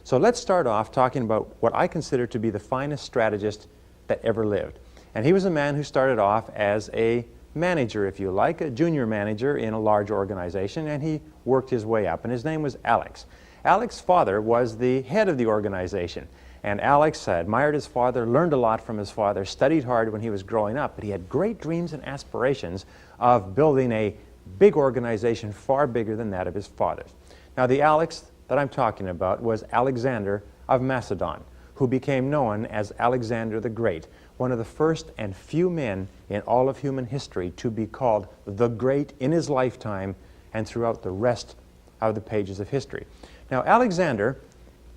So let's start off talking about what I consider to be the finest strategist that ever lived. And he was a man who started off as a manager, if you like, a junior manager in a large organization, and he worked his way up, and his name was Alex. Alex's father was the head of the organization, and Alex admired his father, learned a lot from his father, studied hard when he was growing up, but he had great dreams and aspirations of building a big organization far bigger than that of his father's. Now, the Alex that I'm talking about was Alexander of Macedon, who became known as Alexander the Great, one of the first and few men in all of human history to be called the Great in his lifetime and throughout the rest of the pages of history. Now, Alexander,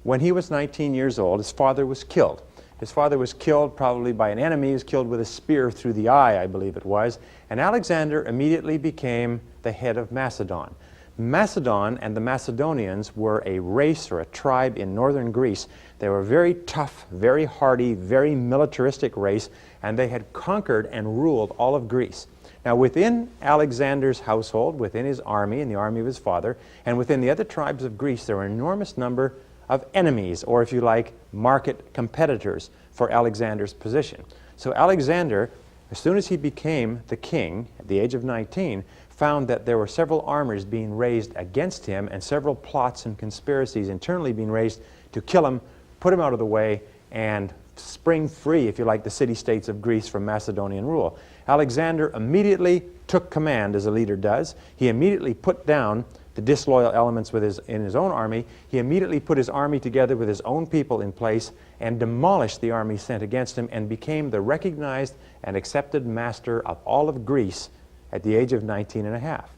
when he was 19 years old, his father was killed. His father was killed probably by an enemy. He was killed with a spear through the eye, I believe it was. And Alexander immediately became the head of Macedon. Macedon and the Macedonians were a race or a tribe in northern Greece. They were a very tough, very hardy, very militaristic race, and they had conquered and ruled all of Greece. Now, within Alexander's household, within his army and the army of his father, and within the other tribes of Greece, there were an enormous number of enemies, or if you like, market competitors for Alexander's position. So Alexander, as soon as he became the king at the age of 19, found that there were several armies being raised against him and several plots and conspiracies internally being raised to kill him, put him out of the way, and spring free, if you like, the city-states of Greece from Macedonian rule. Alexander immediately took command, as a leader does. He immediately put down the disloyal elements in his own army. He immediately put his army together with his own people in place and demolished the army sent against him and became the recognized and accepted master of all of Greece at the age of 19 and a half.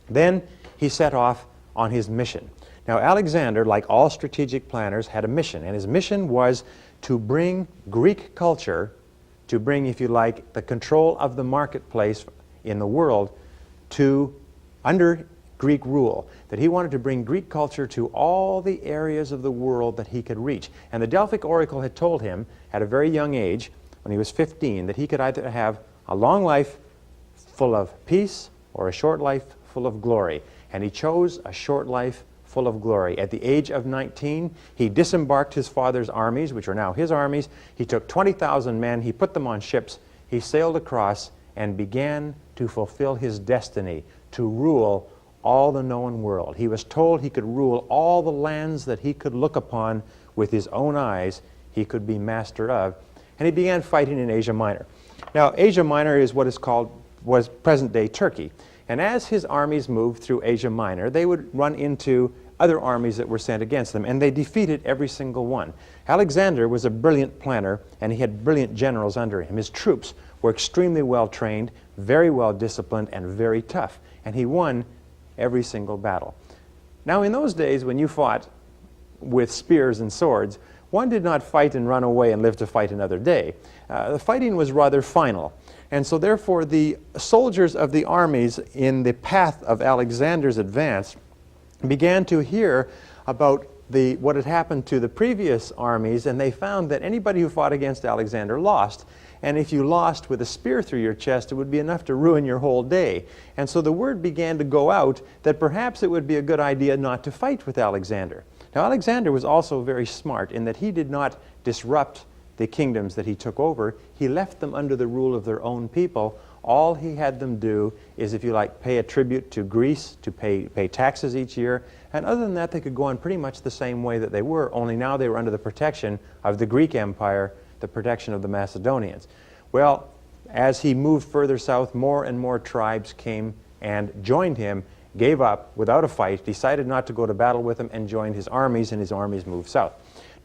Then he set off on his mission. Now, Alexander, like all strategic planners, had a mission, and his mission was to bring Greek culture, to bring, if you like, the control of the marketplace in the world under Greek rule, that he wanted to bring Greek culture to all the areas of the world that he could reach. And the Delphic oracle had told him at a very young age, when he was 15, that he could either have a long life full of peace or a short life full of glory. And he chose a short life full of glory. At the age of 19, he disembarked his father's armies, which are now his armies. He took 20,000 men, he put them on ships, he sailed across and began to fulfill his destiny to rule all the known world. He was told he could rule all the lands that he could look upon with his own eyes, he could be master of. And he began fighting in Asia Minor. Now, Asia Minor is what is called was present-day Turkey. And as his armies moved through Asia Minor, they would run into other armies that were sent against them, and they defeated every single one. Alexander was a brilliant planner, and he had brilliant generals under him. His troops were extremely well trained, very well disciplined, and very tough. And he won every single battle. Now, in those days, when you fought with spears and swords, one did not fight and run away and live to fight another day. The fighting was rather final. And so therefore the soldiers of the armies in the path of Alexander's advance began to hear about what had happened to the previous armies, and they found that anybody who fought against Alexander lost. And if you lost with a spear through your chest, it would be enough to ruin your whole day. And so the word began to go out that perhaps it would be a good idea not to fight with Alexander. Now, Alexander was also very smart in that he did not disrupt the kingdoms that he took over. He left them under the rule of their own people. All he had them do is, if you like, pay a tribute to Greece, to pay taxes each year. And other than that, they could go on pretty much the same way that they were, only now they were under the protection of the Greek Empire, the protection of the Macedonians. Well, as he moved further south, more and more tribes came and joined him, gave up without a fight, decided not to go to battle with him, and joined his armies, and his armies moved south.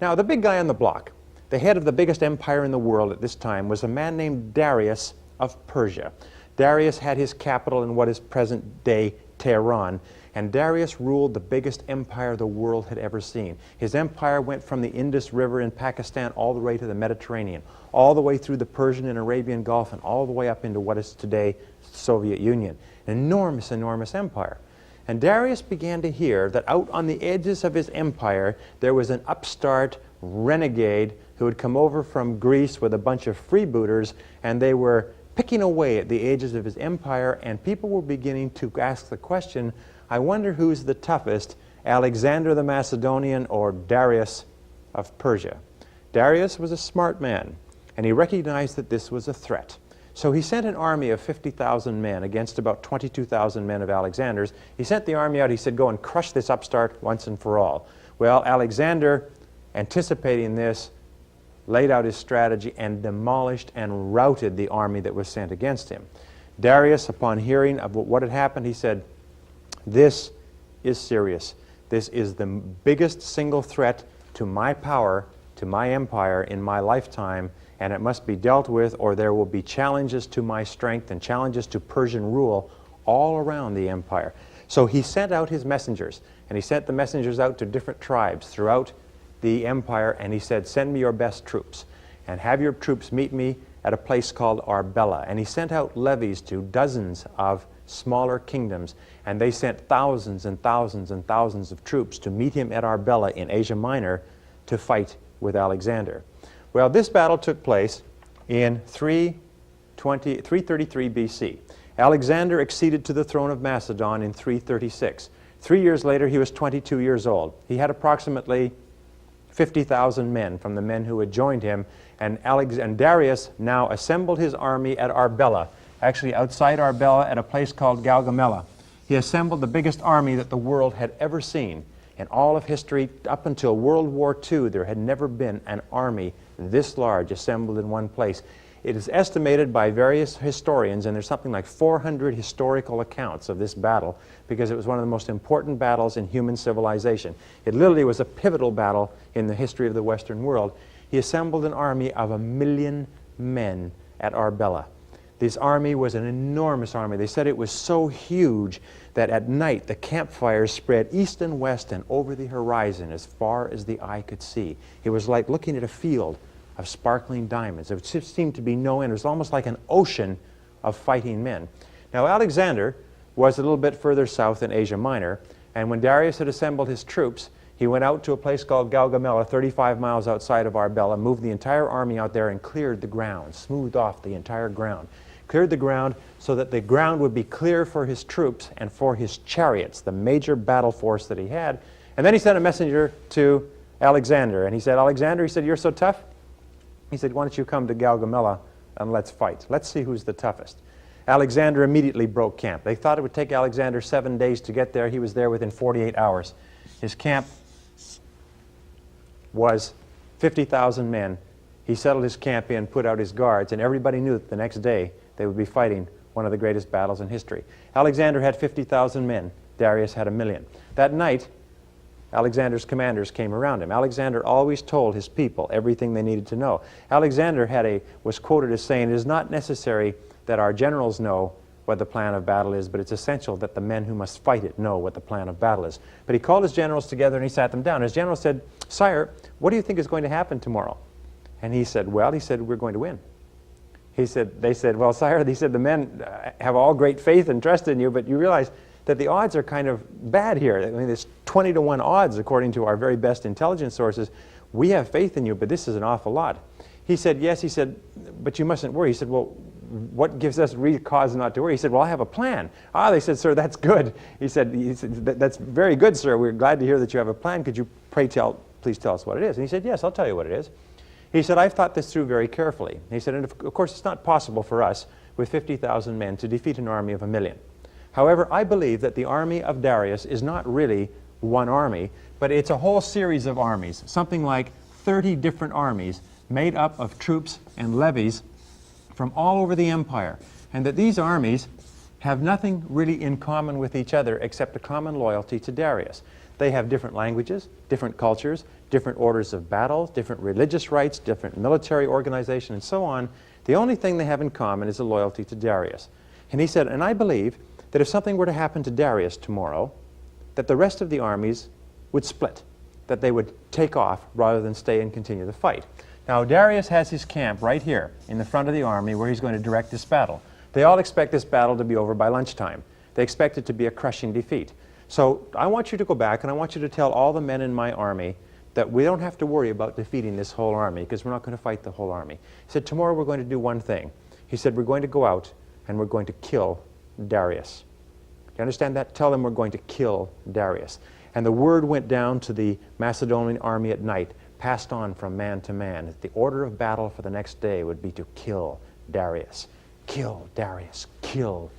Now, the big guy on the block, the head of the biggest empire in the world at this time, was a man named Darius of Persia. Darius had his capital in what is present-day Tehran, and Darius ruled the biggest empire the world had ever seen. His empire went from the Indus River in Pakistan all the way to the Mediterranean, all the way through the Persian and Arabian Gulf, and all the way up into what is today Soviet Union. An enormous, enormous empire. And Darius began to hear that out on the edges of his empire there was an upstart renegade who had come over from Greece with a bunch of freebooters, and they were picking away at the edges of his empire, and people were beginning to ask the question, I wonder who's the toughest Alexander the Macedonian or Darius of Persia. Darius was a smart man, and he recognized that this was a threat. So he sent an army of 50,000 men against about 22,000 men of Alexander's. He sent the army out. He said, go and crush this upstart once and for all. Well, Alexander, anticipating this, laid out his strategy and demolished and routed the army that was sent against him. Darius, upon hearing of what had happened, he said, this is serious. This is the biggest single threat to my power, to my empire in my lifetime, and it must be dealt with, or there will be challenges to my strength and challenges to Persian rule all around the empire. So he sent out his messengers, and he sent the messengers out to different tribes throughout the empire, and he said, send me your best troops, and have your troops meet me at a place called Arbela. And he sent out levies to dozens of smaller kingdoms, and they sent thousands and thousands and thousands of troops to meet him at Arbela in Asia Minor to fight with Alexander. Well, this battle took place in 333 BC. Alexander acceded to the throne of Macedon in 336. 3 years later, he was 22 years old. He had approximately 50,000 men from the men who had joined him, and Darius now assembled his army at Arbela, actually outside Arbela at a place called Gaugamela. He assembled the biggest army that the world had ever seen. In all of history, up until World War II, there had never been an army this large assembled in one place. It is estimated by various historians, and there's something like 400 historical accounts of this battle, because it was one of the most important battles in human civilization. It literally was a pivotal battle in the history of the Western world. He assembled an army of 1 million men at Arbela. This army was an enormous army. They said it was so huge that at night the campfires spread east and west and over the horizon as far as the eye could see. It was like looking at a field of sparkling diamonds. It just seemed to be no end. It was almost like an ocean of fighting men. Now, Alexander was a little bit further south in Asia Minor, and when Darius had assembled his troops, he went out to a place called Gaugamela, 35 miles outside of Arbela, moved the entire army out there and cleared the ground, smoothed off the entire ground. Cleared the ground so that the ground would be clear for his troops and for his chariots, the major battle force that he had. And then he sent a messenger to Alexander, and he said, Alexander, he said, you're so tough? He said, why don't you come to Gaugamela and let's fight. Let's see who's the toughest. Alexander immediately broke camp. They thought it would take Alexander 7 days to get there. He was there within 48 hours. His camp was 50,000 men. He settled his camp in, put out his guards, and everybody knew that the next day they would be fighting one of the greatest battles in history. Alexander had 50,000 men. Darius had 1 million. That night, Alexander's commanders came around him. Alexander always told his people everything they needed to know. Alexander was quoted as saying, it is not necessary that our generals know what the plan of battle is, but it's essential that the men who must fight it know what the plan of battle is. But he called his generals together and he sat them down. His general said, Sire, what do you think is going to happen tomorrow? And he said, well, we're going to win. They said, well, Sire, he said, the men have all great faith and trust in you, but you realize that the odds are kind of bad here. I mean, there's 20 to 1 odds according to our very best intelligence sources. We have faith in you, but this is an awful lot. He said, yes. He said, but you mustn't worry. He said, well, what gives us cause not to worry? He said, well, I have a plan. Ah, they said, sir, that's good. He said, that's very good, sir. We're glad to hear that you have a plan. Could you please tell us what it is? And he said, yes, I'll tell you what it is. He said, I've thought this through very carefully. He said, and of course, it's not possible for us with 50,000 men to defeat an army of 1 million. However, I believe that the army of Darius is not really one army, but it's a whole series of armies, something like 30 different armies made up of troops and levies from all over the empire, and that these armies have nothing really in common with each other except a common loyalty to Darius. They have different languages, different cultures, different orders of battle, different religious rites, different military organization, and so on. The only thing they have in common is a loyalty to Darius. And he said, and I believe that if something were to happen to Darius tomorrow, that the rest of the armies would split, that they would take off rather than stay and continue the fight. Now, Darius has his camp right here in the front of the army where he's going to direct this battle. They all expect this battle to be over by lunchtime. They expect it to be a crushing defeat. So I want you to go back and I want you to tell all the men in my army that we don't have to worry about defeating this whole army because we're not going to fight the whole army. He said, tomorrow we're going to do one thing. He said, we're going to go out and we're going to kill Darius. Do you understand that? Tell them we're going to kill Darius. And the word went down to the Macedonian army at night, passed on from man to man, that the order of battle for the next day would be to kill Darius. Kill Darius. Kill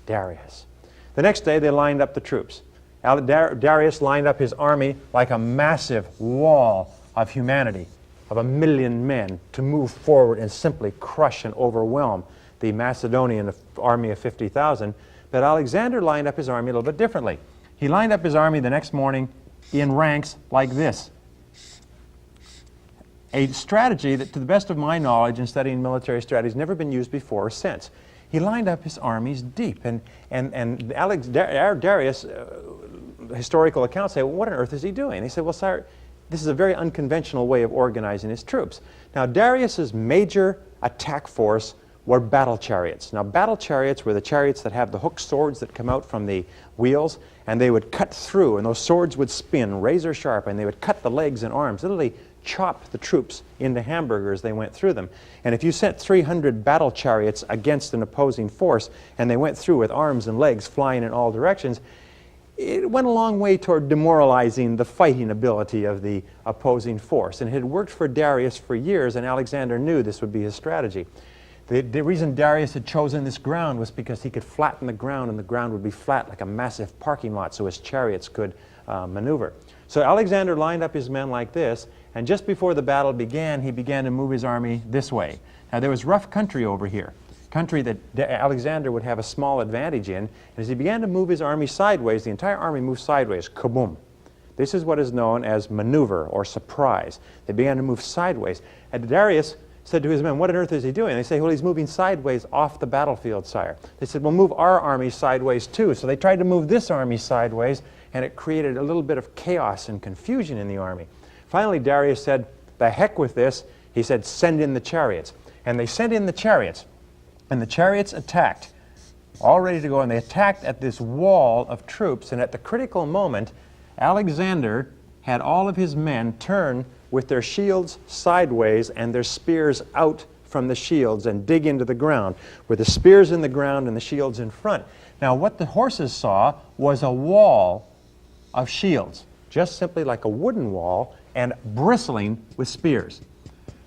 Darius. The next day they lined up the troops. Darius lined up his army like a massive wall of humanity, of 1 million men, to move forward and simply crush and overwhelm the Macedonian army of 50,000. But Alexander lined up his army a little bit differently. He lined up his army the next morning in ranks like this. A strategy that, to the best of my knowledge in studying military strategy, has never been used before or since. He lined up his armies deep, and Darius, historical accounts say, well, what on earth is he doing? He said, well, sire, this is a very unconventional way of organizing his troops. Now, Darius's major attack force were battle chariots. Now, battle chariots were the chariots that have the hooked swords that come out from the wheels, and they would cut through, and those swords would spin razor sharp, and they would cut the legs and arms, literally chop the troops into hamburgers. They went through them. And if you sent 300 battle chariots against an opposing force, and they went through with arms and legs flying in all directions, it went a long way toward demoralizing the fighting ability of the opposing force. And it had worked for Darius for years, and Alexander knew this would be his strategy. The reason Darius had chosen this ground was because he could flatten the ground, and the ground would be flat like a massive parking lot, so his chariots could maneuver. So Alexander lined up his men like this, and just before the battle began, he began to move his army this way. Now, there was rough country over here, country that Alexander would have a small advantage in, and as he began to move his army sideways, the entire army moved sideways, kaboom. This is what is known as maneuver or surprise. They began to move sideways, and Darius said to his men, what on earth is he doing? They say, well, he's moving sideways off the battlefield, sire. They said, well, move our army sideways too. So they tried to move this army sideways, and it created a little bit of chaos and confusion in the army. Finally, Darius said, the heck with this. He said, send in the chariots. And they sent in the chariots, and the chariots attacked, all ready to go, and they attacked at this wall of troops, and at the critical moment, Alexander had all of his men turn with their shields sideways and their spears out from the shields and dig into the ground, with the spears in the ground and the shields in front. Now, what the horses saw was a wall of shields, just simply like a wooden wall, and bristling with spears.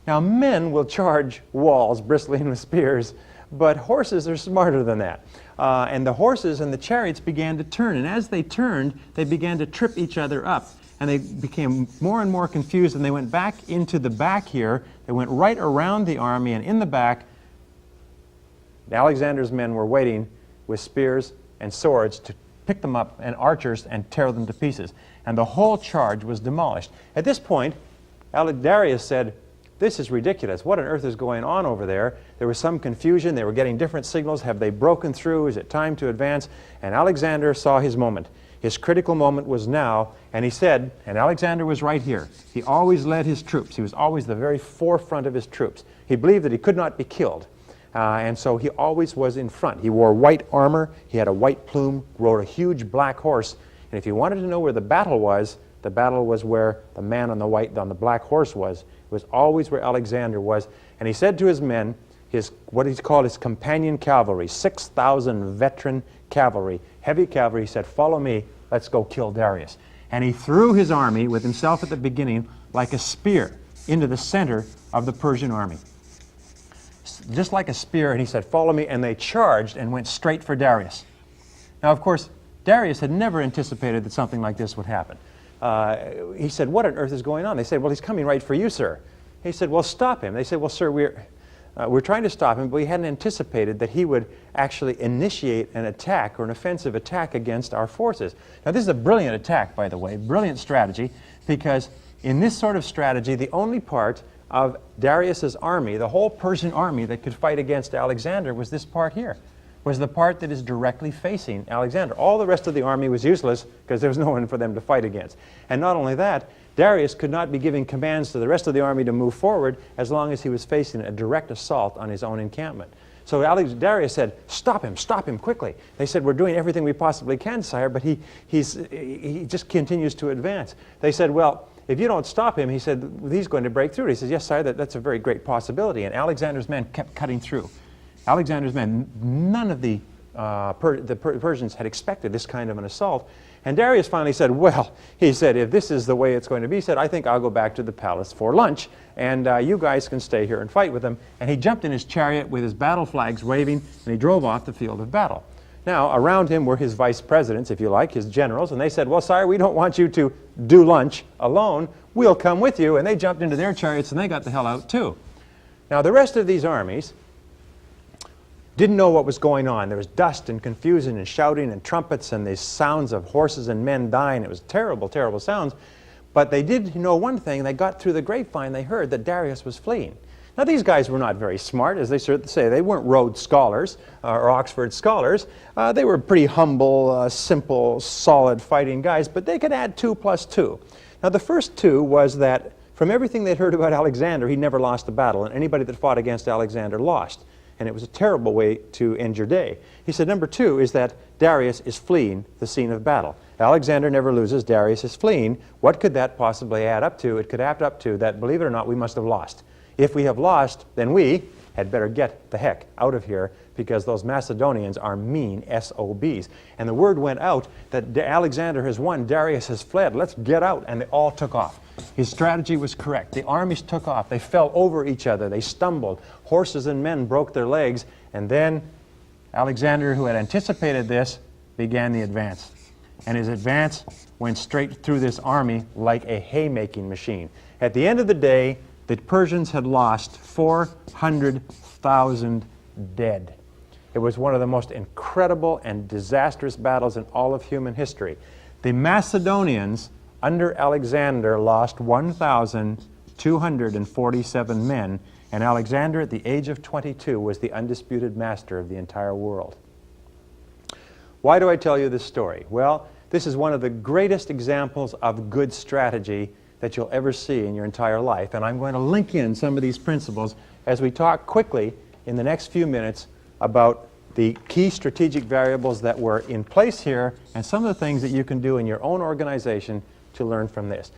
Now, men will charge walls bristling with spears, but horses are smarter than that. And the horses and the chariots began to turn, and as they turned, they began to trip each other up. And they became more and more confused, and they went back into the back here. They went right around the army, and in the back, Alexander's men were waiting with spears and swords to pick them up, and archers, and tear them to pieces. And the whole charge was demolished. At this point, Darius said, this is ridiculous. What on earth is going on over there? There was some confusion. They were getting different signals. Have they broken through? Is it time to advance? And Alexander saw his moment. His critical moment was now, and he said, and Alexander was right here, he always led his troops. He was always the very forefront of his troops. He believed that he could not be killed, and so he always was in front. He wore white armor, he had a white plume, rode a huge black horse, and if you wanted to know where the battle was where the man on the black horse was. It was always where Alexander was, and he said to his men, what he's called his companion cavalry, 6,000 veteran cavalry, heavy cavalry, he said, follow me, let's go kill Darius. And he threw his army with himself at the beginning like a spear into the center of the Persian army. Just like a spear, and he said, follow me, and they charged and went straight for Darius. Now, of course, Darius had never anticipated that something like this would happen. He said, what on earth is going on? They said, well, he's coming right for you, sir. He said, well, stop him. They said, well, sir, we're trying to stop him, but we hadn't anticipated that he would actually initiate an attack or an offensive attack against our forces. Now, this is a brilliant attack, by the way, brilliant strategy, because in this sort of strategy, the only part of Darius's army, the whole Persian army that could fight against Alexander, was this part here, was the part that is directly facing Alexander. All the rest of the army was useless because there was no one for them to fight against. And not only that, Darius could not be giving commands to the rest of the army to move forward as long as he was facing a direct assault on his own encampment. So Darius said, stop him quickly. They said, we're doing everything we possibly can, sire, but he just continues to advance. They said, well, if you don't stop him, he said, he's going to break through. He says, yes, sire, that's a very great possibility. And Alexander's men kept cutting through. Alexander's men, none of the Persians had expected this kind of an assault. And Darius finally said, well, he said, if this is the way it's going to be, he said, I think I'll go back to the palace for lunch, and you guys can stay here and fight with them. And he jumped in his chariot with his battle flags waving, and he drove off the field of battle. Now, around him were his vice presidents, if you like, his generals, and they said, well, sire, we don't want you to do lunch alone. We'll come with you. And they jumped into their chariots, and they got the hell out, too. Now, the rest of these armies didn't know what was going on. There was dust and confusion and shouting and trumpets and these sounds of horses and men dying. It was terrible, terrible sounds. But they did know one thing. They got through the grapevine. They heard that Darius was fleeing. Now, these guys were not very smart, as they say. They weren't Rhodes scholars or Oxford scholars. They were pretty humble, simple, solid fighting guys, but they could add 2 plus 2. Now, the first 2 was that from everything they'd heard about Alexander, he never lost a battle, and anybody that fought against Alexander lost. And it was a terrible way to end your day. He said, number 2 is that Darius is fleeing the scene of battle. Alexander never loses, Darius is fleeing. What could that possibly add up to? It could add up to that, believe it or not, we must have lost. If we have lost, then we had better get the heck out of here, because those Macedonians are mean SOBs. And the word went out that Alexander has won, Darius has fled, let's get out. And they all took off. His strategy was correct. The armies took off. They fell over each other. They stumbled. Horses and men broke their legs. And then Alexander, who had anticipated this, began the advance. And his advance went straight through this army like a haymaking machine. At the end of the day, the Persians had lost 400,000 dead. It was one of the most incredible and disastrous battles in all of human history. The Macedonians, under Alexander, lost 1,247 men, and Alexander, at the age of 22, was the undisputed master of the entire world. Why do I tell you this story? Well, this is one of the greatest examples of good strategy that you'll ever see in your entire life. And I'm going to link in some of these principles as we talk quickly in the next few minutes about the key strategic variables that were in place here and some of the things that you can do in your own organization to learn from this.